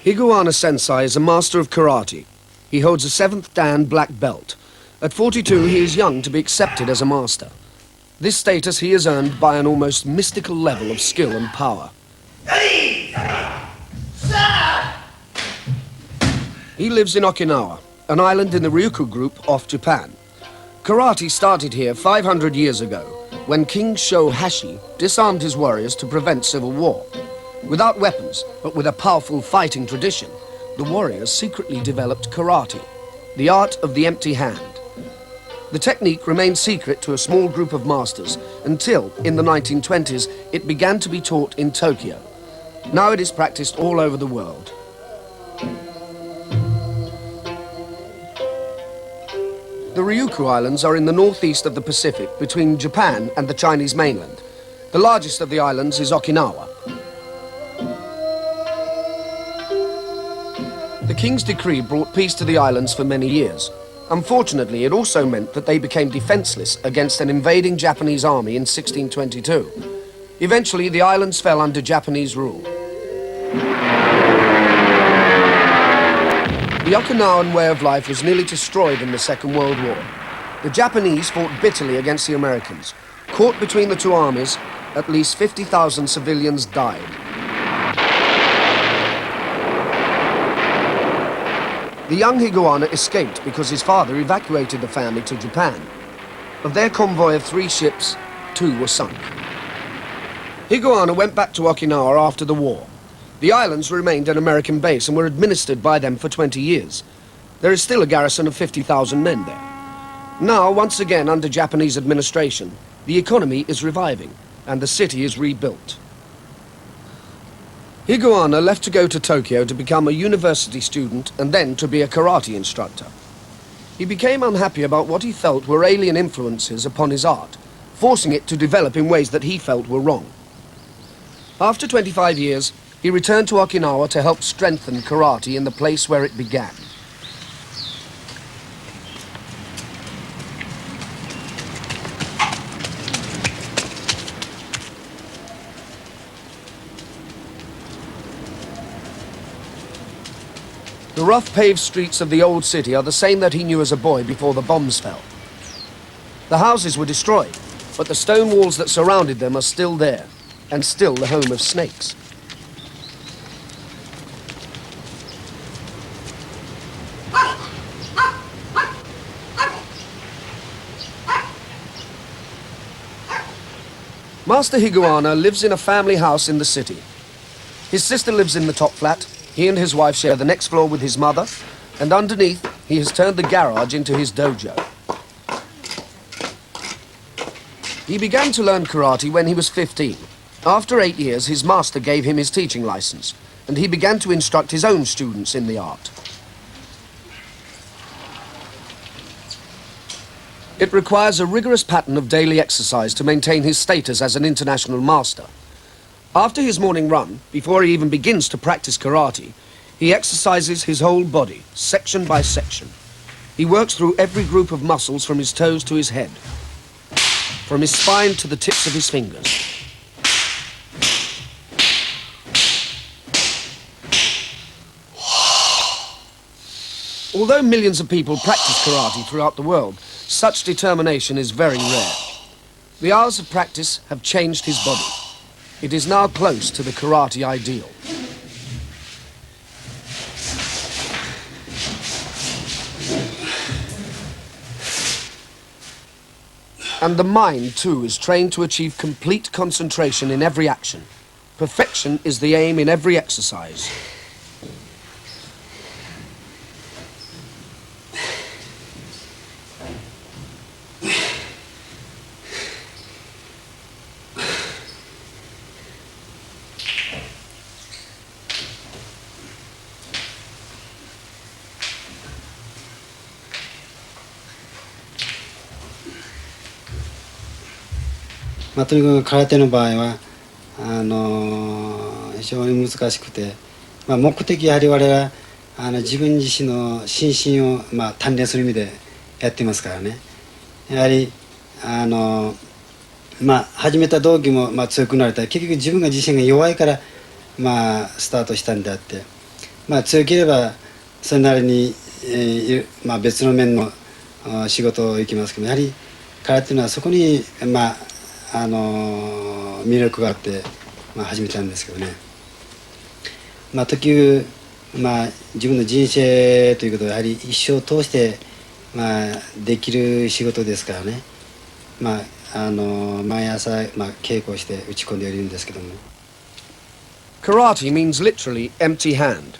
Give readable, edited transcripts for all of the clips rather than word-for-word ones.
Higuana Sensei is a master of karate. He holds a 7th Dan black belt. At 42, he is young to be accepted as a master. This status he has earned by an almost mystical level of skill and power. He lives in Okinawa, an island in the Ryukyu group off Japan. Karate started here 500 years ago, when King Shohashi disarmed his warriors to prevent civil war. Without weapons, but with a powerful fighting tradition, the warriors secretly developed karate, the art of the empty hand. The technique remained secret to a small group of masters until, in the 1920s, it began to be taught in Tokyo. Now it is practiced all over the world. The Ryukyu Islands are in the northeast of the Pacific, between Japan and the Chinese mainland. The largest of the islands is Okinawa. The King's decree brought peace to the islands for many years. Unfortunately, it also meant that they became defenseless against an invading Japanese army in 1622. Eventually, the islands fell under Japanese rule. The Okinawan way of life was nearly destroyed in the Second World War. The Japanese fought bitterly against the Americans. Caught between the two armies, at least 50,000 civilians died. The young Higuana escaped because his father evacuated the family to Japan. Of their convoy of 3 ships, 2 were sunk. Higuana went back to Okinawa after the war. The islands remained an American base and were administered by them for 20 years. There is still a garrison of 50,000 men there. Now, once again under Japanese administration, the economy is reviving and the city is rebuilt. Higuana left to go to Tokyo to become a university student and then to be a karate instructor. He became unhappy about what he felt were alien influences upon his art, forcing it to develop in ways that he felt were wrong. After 25 years, he returned to Okinawa to help strengthen karate in the place where it began. The rough paved streets of the old city are the same that he knew as a boy before the bombs fell. The houses were destroyed, but the stone walls that surrounded them are still there, and still the home of snakes. Master Higuana lives in a family house in the city. His sister lives in the top flat. He and his wife share the next floor with his mother, and underneath, he has turned the garage into his dojo. He began to learn karate when he was 15. After 8 years, his master gave him his teaching license, and he began to instruct his own students in the art. It requires a rigorous pattern of daily exercise to maintain his status as an international master. After his morning run, before he even begins to practice karate, he exercises his whole body, section by section. He works through every group of muscles from his toes to his head, from his spine to the tips of his fingers. Although millions of people practice karate throughout the world, such determination is very rare. The hours of practice have changed his body. It is now close to the karate ideal. And the mind, too, is trained to achieve complete concentration in every action. Perfection is the aim in every exercise. とにかく空手の場合は非常に難しくて、目的やはり我々は自分自身の心身を鍛錬する意味でやってますからね。やはり始めた動機も強くなれたら結局自分が自身が弱いからスタートしたんであって、まあ、強ければそれなりに、まあ、別の面の仕事を行きますけど、やはり空手というのはそこに、まあ魅力があって、まあ、始めたんですけどね。まあ、時々、まあ、自分の人生ということはやはり一生を通して、まあ、できる仕事ですからね。まあ、毎朝、まあ、稽古して打ち込んでいるんですけども。Karate means literally empty hand,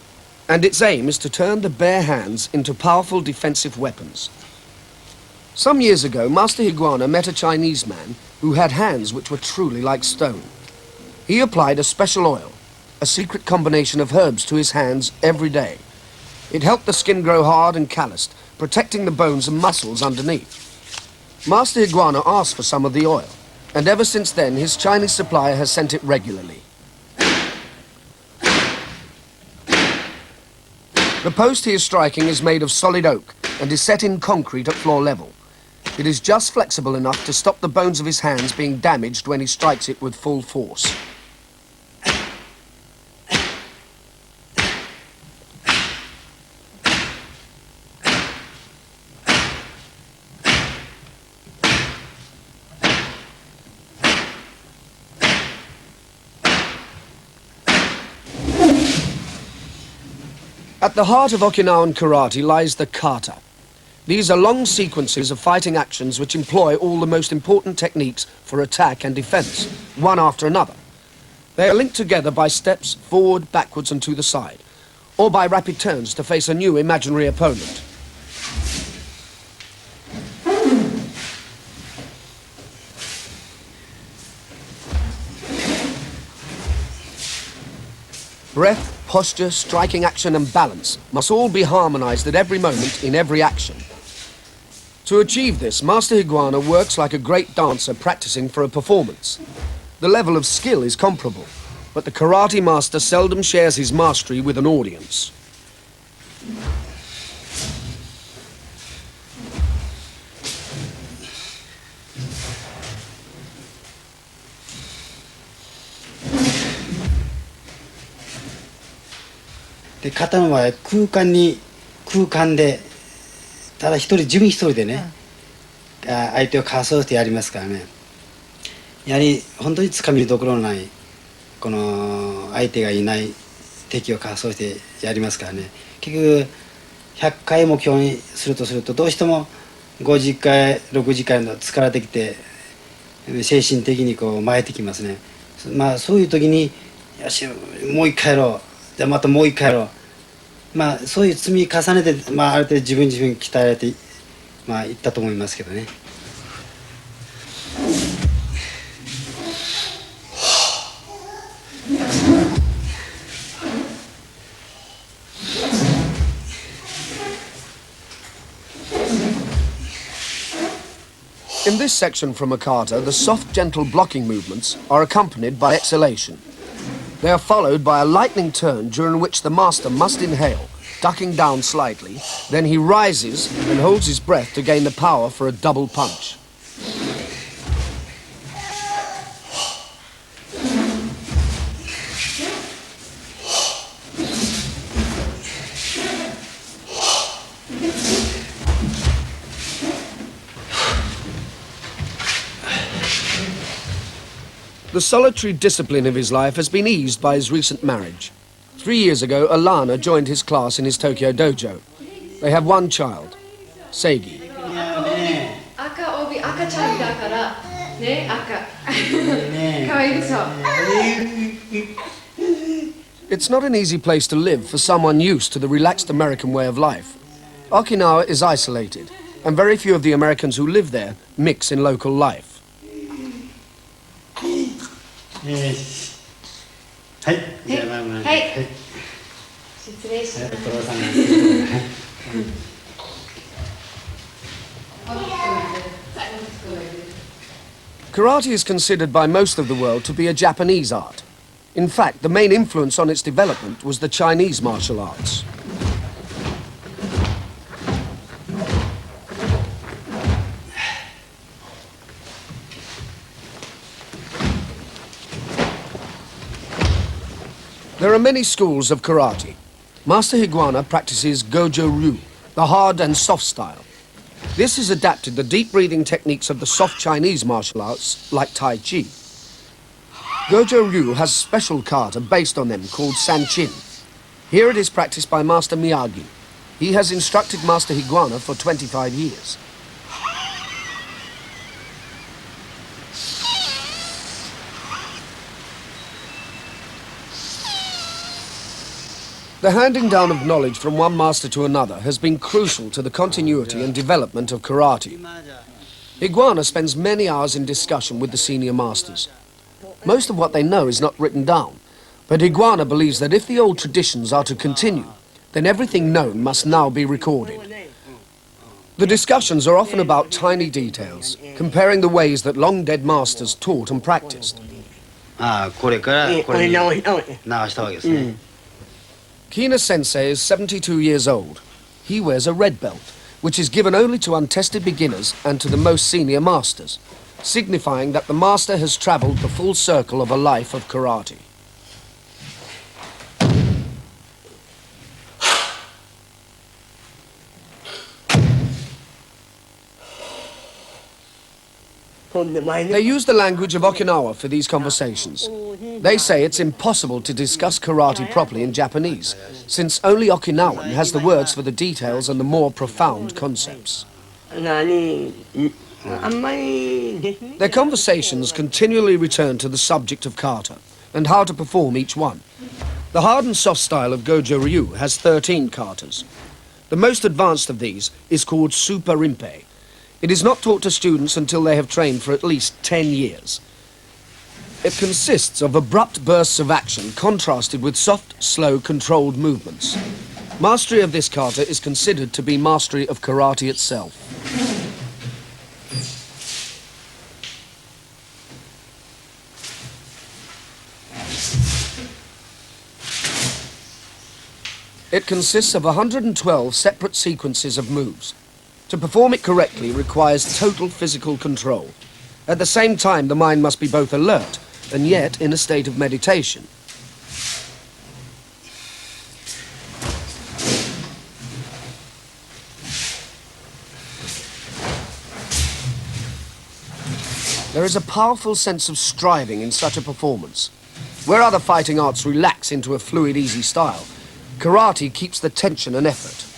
and its aim is to turn the bare hands into powerful defensive weapons. Some years ago, Master Higuana met a Chinese man who had hands which were truly like stone. He applied a special oil, a secret combination of herbs, to his hands every day. It helped the skin grow hard and calloused, protecting the bones and muscles underneath. Master Higuana asked for some of the oil, and ever since then his Chinese supplier has sent it regularly. The post he is striking is made of solid oak and is set in concrete at floor level. It is just flexible enough to stop the bones of his hands being damaged when he strikes it with full force. At the heart of Okinawan karate lies the kata. These are long sequences of fighting actions which employ all the most important techniques for attack and defense, one after another. They are linked together by steps forward, backwards and to the side, or by rapid turns to face a new imaginary opponent. Breath, posture, striking action and balance must all be harmonized at every moment in every action. To achieve this, Master Higuana works like a great dancer practicing for a performance. The level of skill is comparable, but the karate master seldom shares his mastery with an audience. De kataの場合空間でただ自分一人でね、相手をかわそうしてやりますからね。やはり本当につかみどころのないこの相手がいない敵をかわそうしてやりますからね。結局100回目標にするとどうしても50回60回の疲れてきて精神的にこう巻いてきますね。まあそういう時によしもう一回やろう、じゃあまたもう一回やろう、まあそういう積み重ねて、まあ、ある程度自分鍛えられて、まあいったと思いますけどね。In this section from a kata, the soft, gentle blocking movements are accompanied by exhalation. They are followed by a lightning turn during which the master must inhale, ducking down slightly, then he rises and holds his breath to gain the power for a double punch. The solitary discipline of his life has been eased by his recent marriage. 3 years ago, Alana joined his class in his Tokyo dojo. They have one child, Seigi. It's not an easy place to live for someone used to the relaxed American way of life. Okinawa is isolated, and very few of the Americans who live there mix in local life. はい。じゃあまあまあ。はい。失礼します。Karate is considered by most of the world to be a Japanese art. In fact, the main influence on its development was the Chinese martial arts. There are many schools of karate. Master Higuana practices Gojo Ryu, the hard and soft style. This has adapted the deep breathing techniques of the soft Chinese martial arts, like Tai Chi. Gojo Ryu has a special kata based on them called Sanchin. Here it is practiced by Master Miyagi. He has instructed Master Higuana for 25 years. The handing down of knowledge from one master to another has been crucial to the continuity and development of karate. Higuana spends many hours in discussion with the senior masters. Most of what they know is not written down, but Higuana believes that if the old traditions are to continue, then everything known must now be recorded. The discussions are often about tiny details, comparing the ways that long-dead masters taught and practiced. これからこれに直したわけですね。Kina Sensei is 72 years old. He wears a red belt, which is given only to untested beginners and to the most senior masters, signifying that the master has traveled the full circle of a life of karate. They use the language of Okinawa for these conversations. They say it's impossible to discuss karate properly in Japanese, since only Okinawan has the words for the details and the more profound concepts. Their conversations continually return to the subject of kata and how to perform each one. The hard and soft style of Gojo Ryu has 13 katas. The most advanced of these is called Super Rinpei. It is not taught to students until they have trained for at least 10 years. It consists of abrupt bursts of action contrasted with soft, slow, controlled movements. Mastery of this kata is considered to be mastery of karate itself. It consists of 112 separate sequences of moves. To perform it correctly requires total physical control. At the same time, the mind must be both alert and yet in a state of meditation. There is a powerful sense of striving in such a performance. Where other fighting arts relax into a fluid, easy style, karate keeps the tension and effort.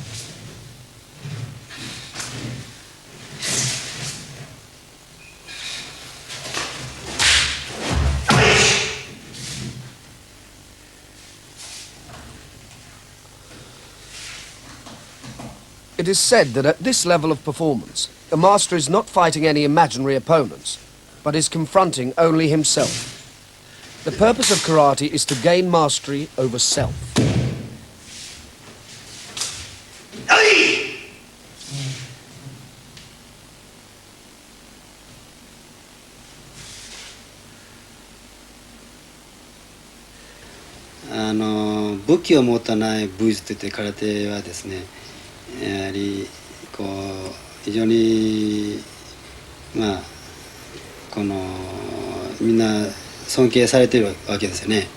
It is said that at this level of performance, the master is not fighting any imaginary opponents, but is confronting only himself. The purpose of karate is to gain mastery over self.「武器を持たない武術」といって空手はですね、やはりこう非常にみんな尊敬されているわけですよね。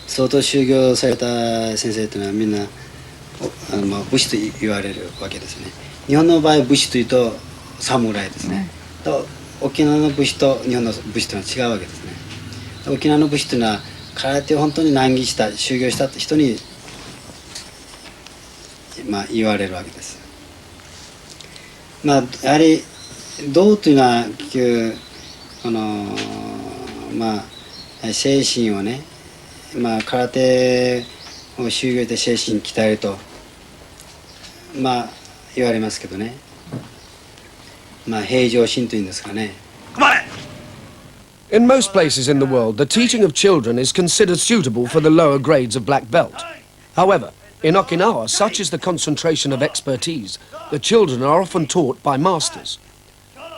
相当修行された先生というのはみんな武士と言われるわけですよね。日本の場合武士というと侍ですね。沖縄の武士と日本の武士というのは違うわけですね。沖縄の武士というのは空手を本当に難儀した修行した人に言われるわけです。やはり道というのは結局精神をね、空手を修行で精神鍛えると言われますけどね、平常心というんですかね。In most places in the world, the teaching of children is considered suitable for the lower grades of black belt. However, in Okinawa, such is the concentration of expertise, the children are often taught by masters.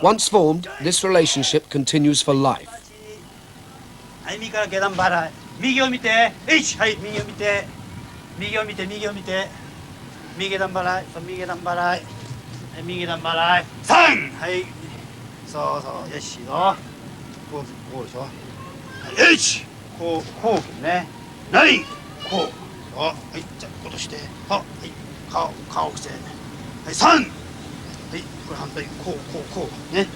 Once formed, this relationship continues for life. 右から下段払い。右を見て。はい、右を見て。右を見て、右を見て。右段払い。右段払い。右段払い。3！はい。そうそう。よし、の。こうでしょ。こうね。何？こう。はい、じゃあ戻して、はい、顔を伏せ、はい、3、はい、これ反対、こう、ね、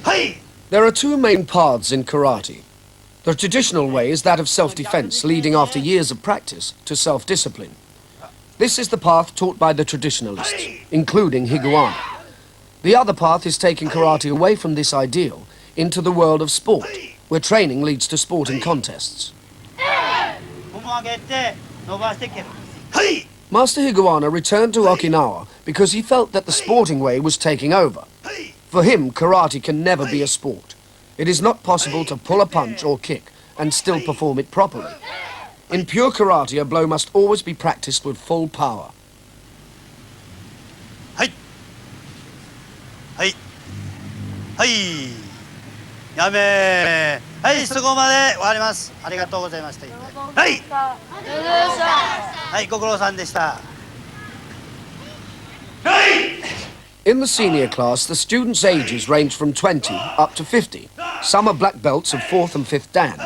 はい。There are two main paths in karate. The traditional way is that of self-defense, leading after years of practice to self-discipline. This is the path taught by the traditionalists, including Higuana. The other path is taking karate away from this ideal into the world of sport, where training leads to sporting contests. もも上げて伸ばして蹴る。はい。 Master Higuana returned to Okinawa because he felt that the sporting way was taking over. For him, karate can never be a sport. It is not possible to pull a punch or kick and still perform it properly. In pure karate, a blow must always be practiced with full power. はい、やめー。はい、そこまで終わります。ありがとうございました。はい、ご苦労さんでした。 In the senior class, the students' ages range from 20 up to 50. Some are black belts of 4th and 5th Dan.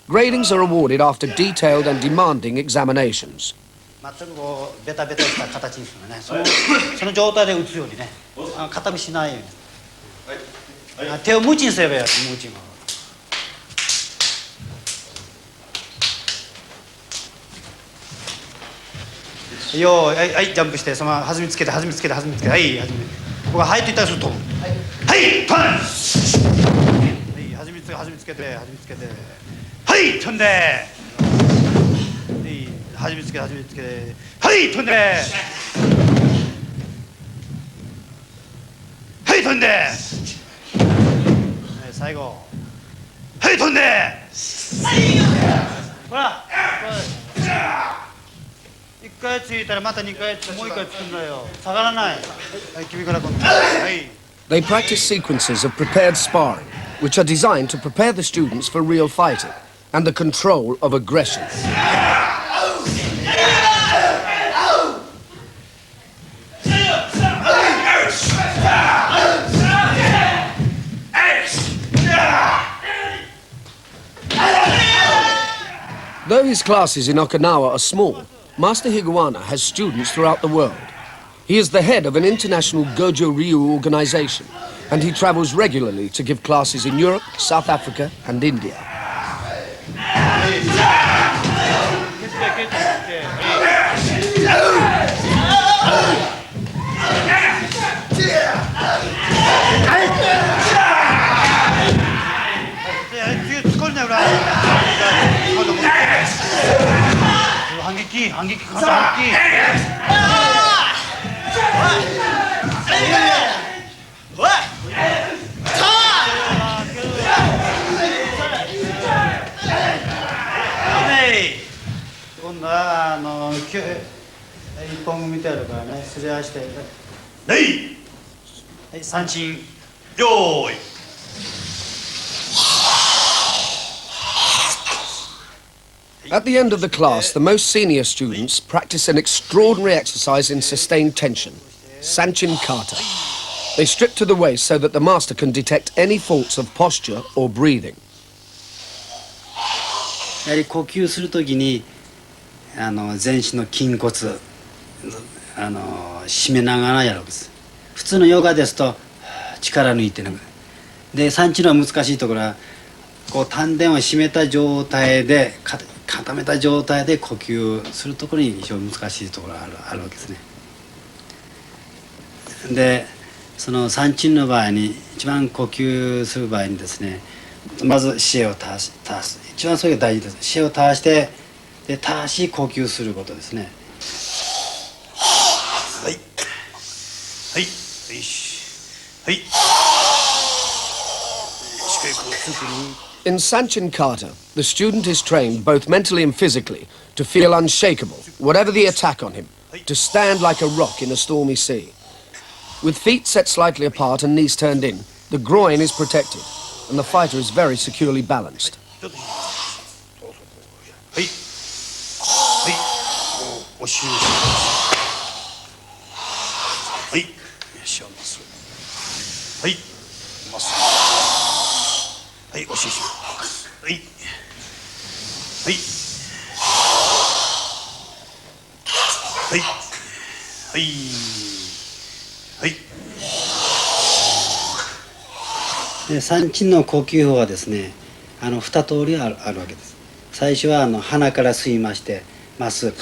Gradings are awarded after detailed and demanding examinations. 全くこうベタベタした形にするのね。その状態で打つようにね。肩身しないように。手をムチにすればいいやつ、ムチンは。よーい、はい、ジャンプして、そのまま弾みつけて、はい、弾み。ここがはいと言ったらすると、はい、パン。はい、弾みつけて、はい、飛んで。弾みつけて、はい、飛んで。はい、飛んで。最後。はい、飛んで。ほら。一回ついたらまた2回ついてもう1回つくんだよ。下がらない。はい、君から今度。はい。 They practice sequences of prepared sparring, which are designed to prepare the students for real fighting and the control of aggression. Though his classes in Okinawa are small, Master Higuana has students throughout the world. He is the head of an international Gojo Ryu organization, and he travels regularly to give classes in Europe, South Africa, and India. At the end of the class, the most senior students practice an extraordinary exercise in sustained tension, Sanchin Kata. They strip to the waist so that the master can detect any faults of posture or breathing. やはり呼吸するときに全身の筋骨締めながらやるわけです。普通のヨガですと力抜いてでサンチの難しいところはこう丹田を締めた状態で固めた状態で呼吸するところに非常に難しいところがあるわけですね。でそのサンチンの場合に一番呼吸する場合にですね、まず視野を垂らす一番それが大事です。視野を垂らしてで正しい呼吸することですね。はいはいはい。In Sanchin Kata, the student is trained both mentally and physically to feel unshakable, whatever the attack on him, to stand like a rock in a stormy sea. With feet set slightly apart and knees turned in, the groin is protected, and the fighter is very securely balanced. はいはいはい。で三鎮の呼吸法はですね、2通りあるわけです。最初は鼻から吸いましてまっすぐ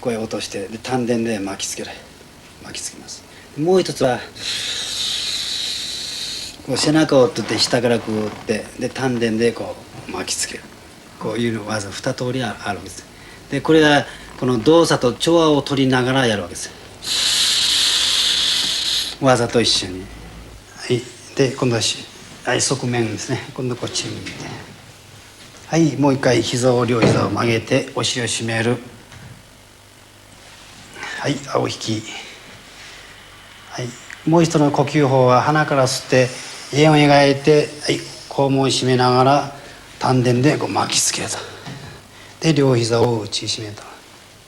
声を落として、で丹田で巻きつけます。もう一つはこう背中を取って下からこう打って、で丹田でこう巻きつける、こういうの技2通りあるわけです。でこれはこの動作と調和を取りながらやるわけです。技と一緒に。はい、で今度は側面ですね。今度こっちに見て、はい、もう一回両膝を曲げてお尻を締める。はい、青引き。はい、もう一度の呼吸法は鼻から吸って円を描いて、はい、肛門を締めながら丹田でこう巻きつけると。で両膝を内締めると。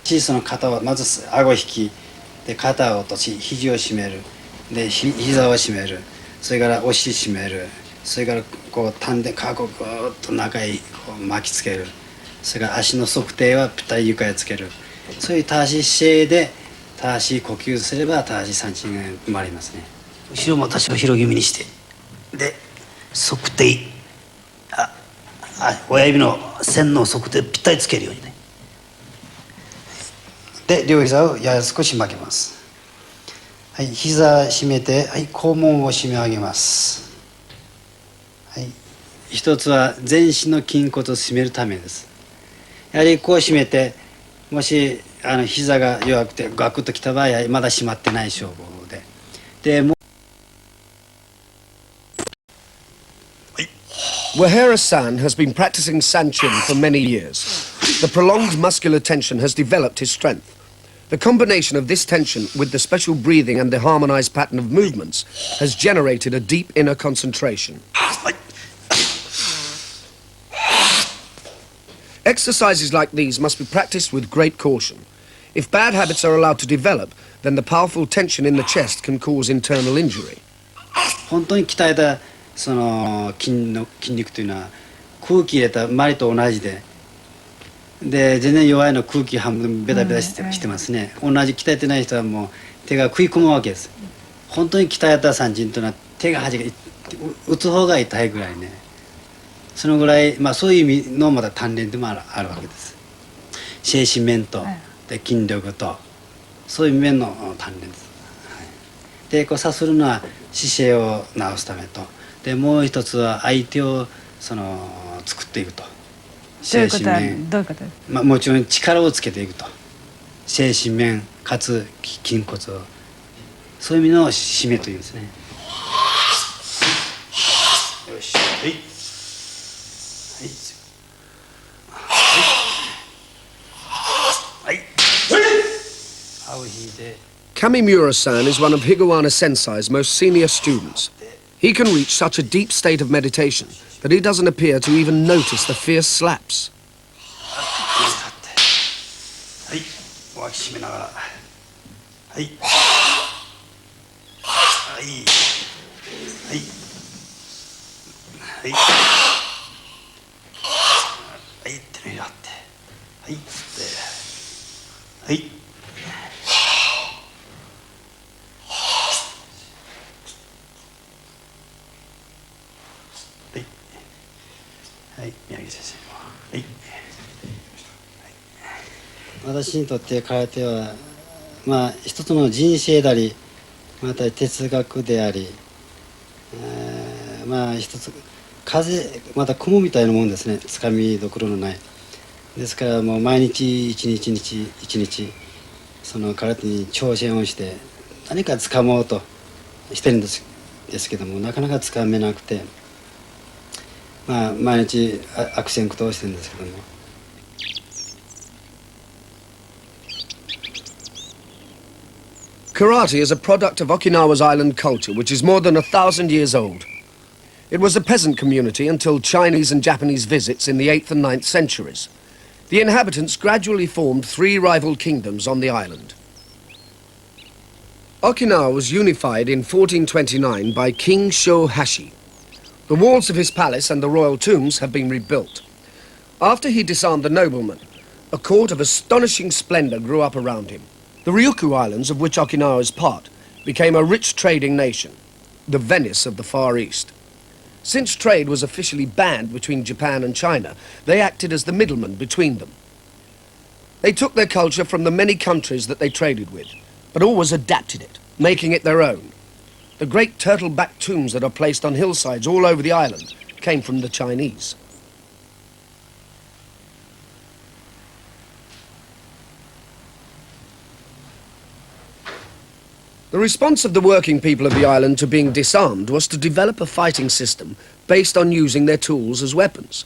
小さな肩をまず顎引きで肩を落とし肘を締める。で膝を締める。それからお尻締める。それからこう丹田顔をぐーっと中へこう巻きつける。それから足の側底はぴったり床へつける。そういう正しい姿勢で正しい呼吸すれば正しい三鎮が生まれますね。後ろも足を広気味にして、で側底、親指の線の側底をぴったりつけるようにね。で両膝をやや少し曲げます。はい、膝締めて、はい、肛門を締め上げます。はい、一つは全身の筋骨を締めるためです。やはりこう締めて、もし膝が弱くてガクッときた場合はまだ締まってない証拠で、もう Wahera-san has been practicing Sanchin for many years. The prolonged muscular tension has developed his strength. The combination of this tension with the special breathing and the harmonized pattern of movements has generated a deep inner concentration. Exercises like these must be practiced with great caution. If bad habits are allowed to develop, then the powerful tension in the chest can cause internal injury. 本当に鍛えたその筋肉というのは空気入れた周りと同じで、全然弱いの空気半分ベタベタしてますね。同じ鍛えてない人はもう手が食い込むわけです。本当に鍛えた三鎮というのは手が打つ方が痛いぐらいね。そのぐらい、そういう意味のまた鍛錬でもあるわけです。精神面と、で筋力とそういう面の鍛錬です。でこうさするのは姿勢を直すためと、でもう一つは相手を作っていくと。精神面、どういうことですか？もちろん力をつけていくと。精神面かつ筋骨を、そういう意味の締めというんですね。よし、はい。Kamimura-san is one of Higuana Sensei's most senior students. He can reach such a deep state of meditation that he doesn't appear to even notice the fierce slaps. はい、脇締めながら、はい、はい、はい、はい、はい、手にやって、はい、吸って、はい。はい、宮城先生。はい。私にとって空手は一つの人生であり、また哲学であり、一つ風また雲みたいなもんですね。つかみどころのない。ですからもう毎日一日その空手に挑戦をして何かつかもうとしてるんですけども、なかなかつかめなくて。毎日悪戦苦闘してるんですけども。Karate is a product of Okinawa's island culture, which is more than 1,000 years old. It was a peasant community until Chinese and Japanese visits in the 8th and 9th centuries. The inhabitants gradually formed 3 rival kingdoms on the island. Okinawa was unified in 1429 by King Shohashi. The walls of his palace and the royal tombs have been rebuilt. After he disarmed the noblemen, A court of astonishing splendor grew up around him. The Ryukyu Islands, of which Okinawa is part, became a rich trading nation, the Venice of the Far East. Since trade was officially banned between Japan and China, they acted as the middlemen between them. They took their culture from the many countries that they traded with, but always adapted it, making it their own. The great turtle-backed tombs that are placed on hillsides all over the island came from the Chinese. The response of the working people of the island to being disarmed was to develop a fighting system based on using their tools as weapons.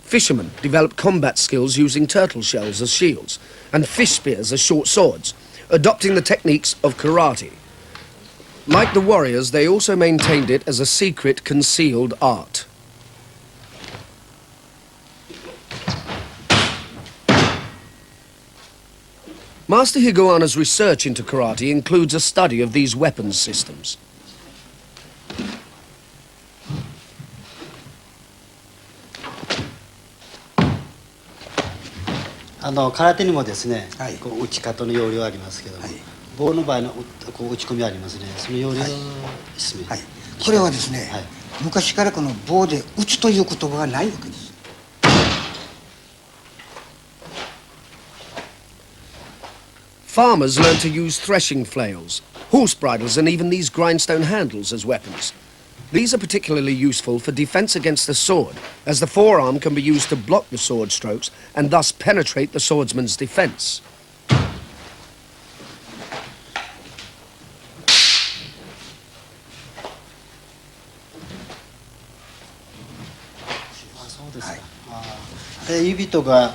Fishermen developed combat skills using turtle shells as shields and fish spears as short swords, adopting the techniques of karate. Like the warriors, they also maintained it as a secret, concealed art. Master Higuana's research into karate includes a study of these weapons systems. 空手にもですね、はいこう打ち方の要領ありますけども、はい棒の場合のこう打ち込みありますね。その要領ですね。はい、これはですね、はい、昔からこの棒で打つという言葉がないわけです。 Farmers learned to use threshing flails, horse bridles, and even these grindstone handles as weapons. These are particularly useful for defense against the sword, as the forearm can be used to block the sword strokes and thus penetrate the swordsman's defense. そうですか。指とか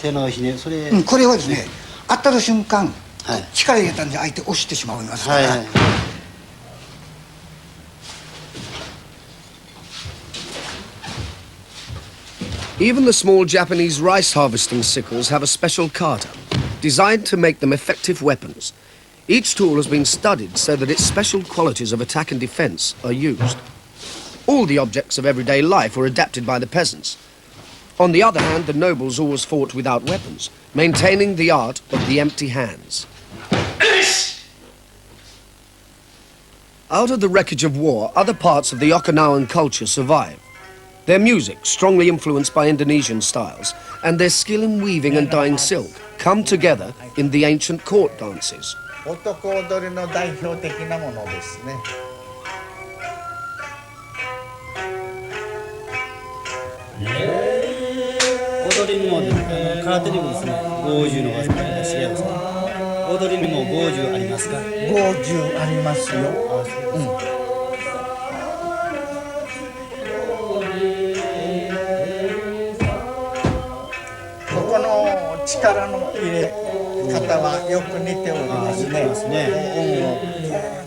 手のひね、それ。これはですね、当たる瞬間、はい、力入れたんで相手押してしまいますから。はいはい、Even the small Japanese rice harvesting sickles have a special kata, designed to make them effective weapons. Each tool has been studied so that its special qualities of attack and defense are used. All the objects of everyday life were adapted by the peasants. On the other hand, the nobles always fought without weapons, maintaining the art of the empty hands. Out of the wreckage of war, other parts of the Okinawan culture survive. Their music, strongly influenced by Indonesian styles, and their skill in weaving and dyeing silk come together in the ancient court dances. 男踊りの代表的なものですね。踊りにも空手にもですね、50の技が違いますか。踊りにも50ありますか。50ありますよ。ここの力の入れ方はよく似ておりますね。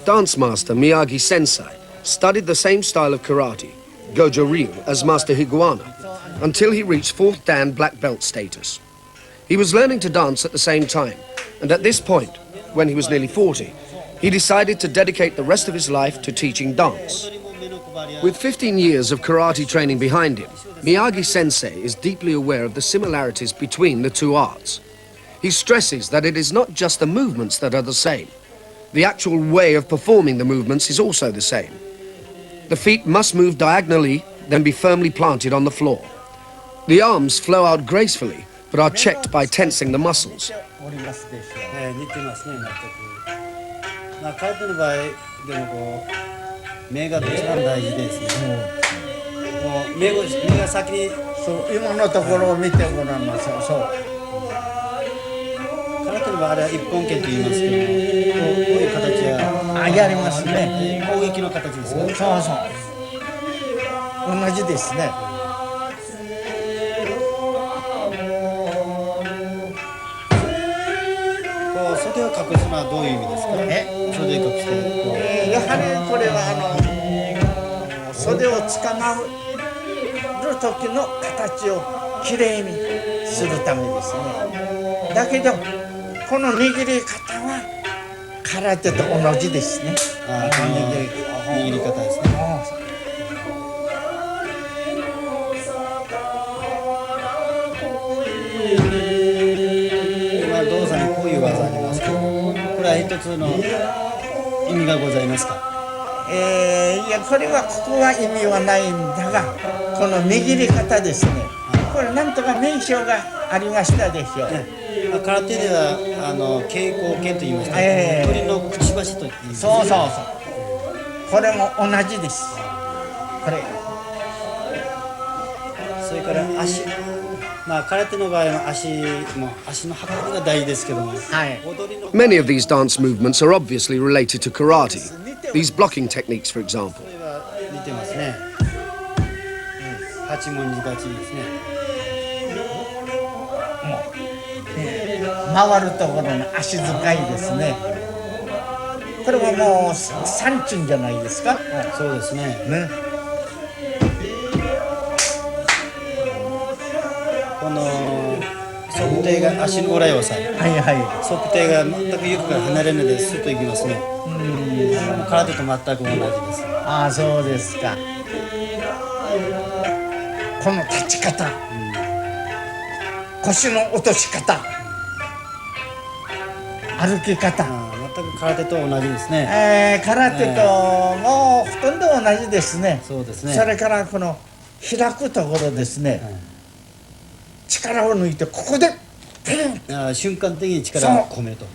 Dance master Miyagi Sensei studied the same style of karate, Gojo Ryu, as Master Higuana, until he reached 4th Dan black belt status. He was learning to dance at the same time, and at this point, when he was nearly 40, he decided to dedicate the rest of his life to teaching dance. With 15 years of karate training behind him, Miyagi Sensei is deeply aware of the similarities between the two arts. He stresses that it is not just the movements that are the same. The actual way of performing the movements is also the same. The feet must move diagonally, then be firmly planted on the floor. The arms flow out gracefully, but are checked by tensing the muscles. 似てますね、全く。空手の場合でもこう目が一番大事ですね。もう目が先に。そう今のところを見てごらんなさい。そう。空手の場合あれは一本剣と言いますけども、こういう形はやりますね。攻撃の形ですか。そうそう。同じですね。こう袖を隠すのはどういう意味ですか。袖を隠してやはりこれは袖をつかまる時の形をきれいにするためですね。だけどこの握り方は空手と同じですね。握り方ですね。一つの意味がございますか？いやこれはここは意味はないんだがこの握り方ですねこれなんとか名称がありましたでしょう、空手では稽古剣と言いまして、鳥のくちばしと言います。そうそうそうこれも同じですこれそれから足、空手の場合は足の運びが大事ですけども、踊りの Many of these dance movements are obviously related to karate. These blocking techniques, for example. それは似てますね。八文字勝ちですね。回るところの足使いですねこれももう三鎮じゃないですかそうですね。ねこの測定が足の裏を押さえ、はいはい測定が全く床から離れないでスッといきますね。空手と全く同じです。ああそうですかこの立ち方、腰の落とし方歩き方、全く空手と同じですね。空手ともうほとんど同じですね。そうですね。それからこの開くところですね、力を抜いてここでピン瞬間的に力を込めると。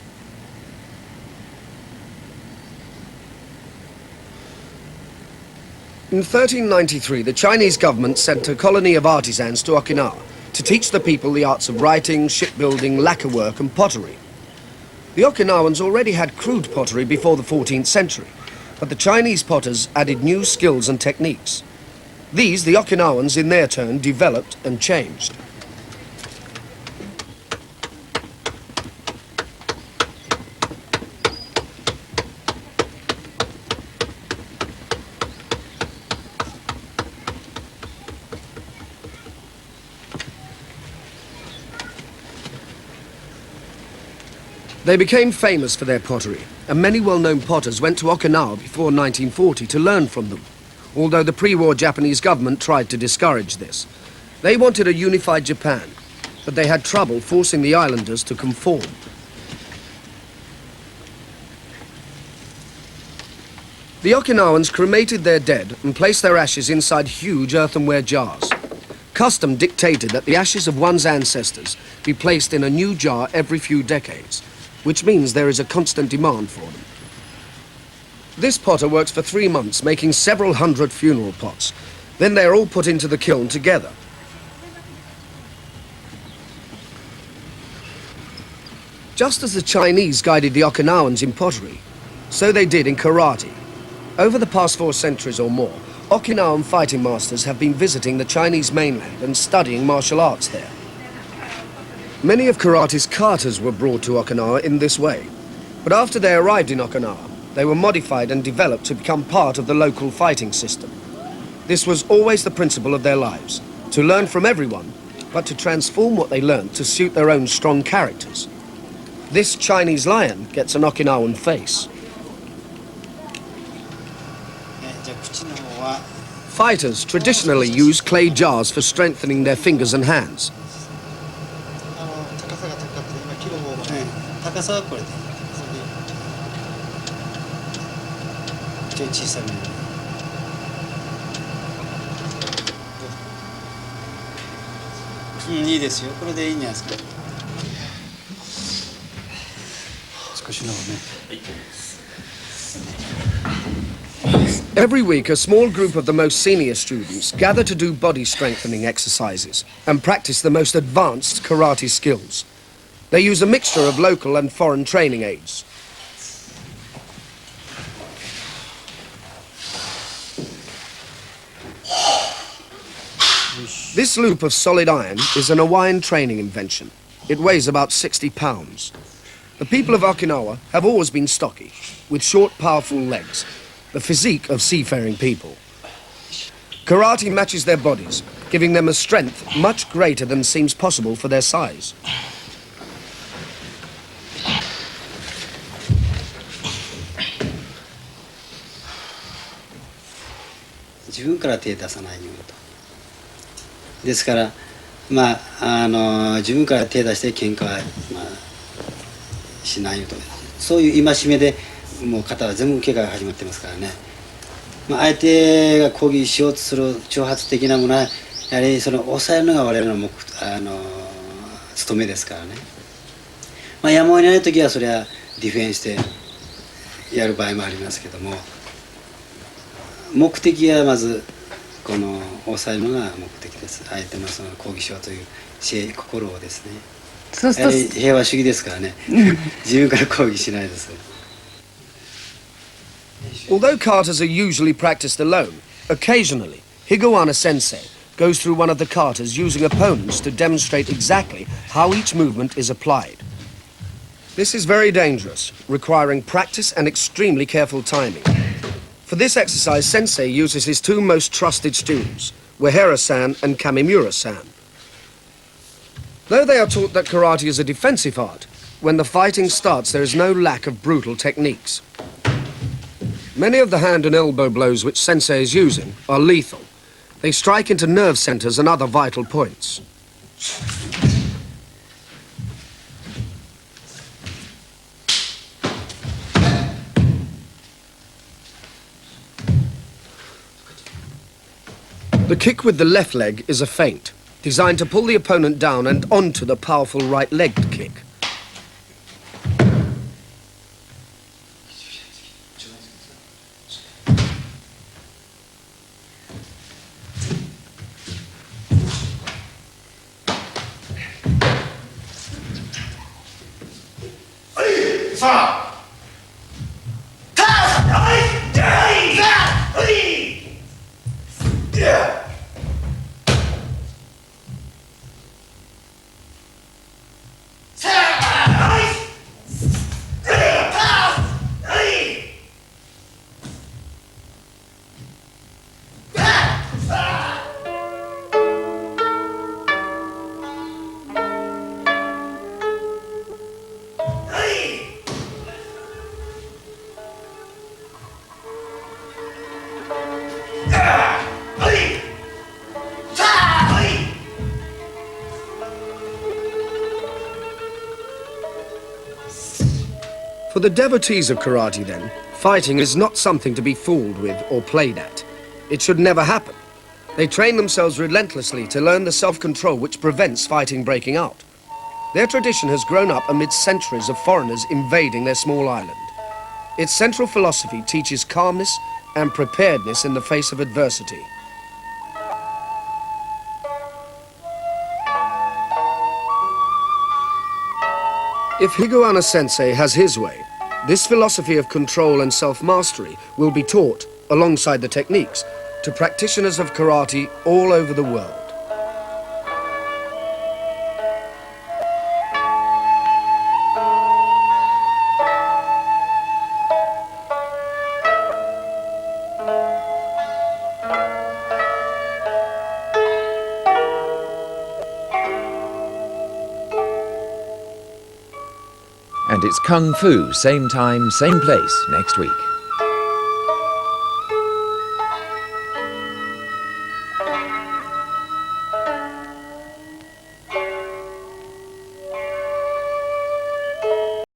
In 1393, the Chinese government sent a colony of artisans to Okinawa to teach the people the arts of writing, shipbuilding, lacquerwork and pottery. The Okinawans already had crude pottery before the 14th century, but the Chinese potters added new skills and techniques. These, the Okinawans in their turn, developed and changed. They became famous for their pottery, and many well-known potters went to Okinawa before 1940 to learn from them, although the pre-war Japanese government tried to discourage this. They wanted a unified Japan, but they had trouble forcing the islanders to conform. The Okinawans cremated their dead and placed their ashes inside huge earthenware jars. Custom dictated that the ashes of one's ancestors be placed in a new jar every few decades, which means there is a constant demand for them. This potter works for 3 months, making several hundred funeral pots. Then they are all put into the kiln together. Just as the Chinese guided the Okinawans in pottery, so they did in karate. Over the past 4 centuries or more, Okinawan fighting masters have been visiting the Chinese mainland and studying martial arts there. Many of karate's katas were brought to Okinawa in this way, but after they arrived in Okinawa, they were modified and developed to become part of the local fighting system. This was always the principle of their lives, to learn from everyone, but to transform what they learned to suit their own strong characters. This Chinese lion gets an Okinawan face. Fighters traditionally use clay jars for strengthening their fingers and hands. 高さはこれでちょい小さめにいいですよこれでいいんじゃないですか少しのね Every week, a small group of the most senior students gather to do body strengthening exercises and practice the most advanced karate skills. They use a mixture of local and foreign training aids. This loop of solid iron is an Hawaiian training invention. It weighs about 60 pounds. The people of Okinawa have always been stocky, with short, powerful legs, the physique of seafaring people. Karate matches their bodies, giving them a strength much greater than seems possible for their size. Thisから自分から手出して喧嘩はしないよとそういう戒めでもう肩は全部怪我が始まってますからね、相手が攻撃しようとする挑発的なものはやはりその抑えるのが我々の務めですからね、やむを得ない時はそれはディフェンスでやる場合もありますけども、目的はまずこの抑えるのが目的です。相手のその攻撃しようという心をですね。そうすやはるとり平和主義ですからね、自分から攻撃しないです。Although katas are usually practiced alone, occasionally Higawana Sensei goes through one of the katas using opponents to demonstrate exactly how each movement is applied. This is very dangerous, requiring practice and extremely careful timing. For this exercise, Sensei uses his two most trusted students, Uehara-san and Kamimura-san. Though they are taught that karate is a defensive art, when the fighting starts there is no lack of brutal techniques. Many of the hand and elbow blows which Sensei is using are lethal. They strike into nerve centers and other vital points. The kick with the left leg is a feint, designed to pull the opponent down and onto the powerful right-legged kick. For the devotees of karate, then, fighting is not something to be fooled with or played at. It should never happen. They train themselves relentlessly to learn the self-control which prevents fighting breaking out. Their tradition has grown up amid centuries of foreigners invading their small island. Its central philosophy teaches calmness and preparedness in the face of adversity. If Higawana Sensei has his way, this philosophy of control and self-mastery will be taught, alongside the techniques, to practitioners of karate all over the world. And it's Kung Fu, same time, same place, next week.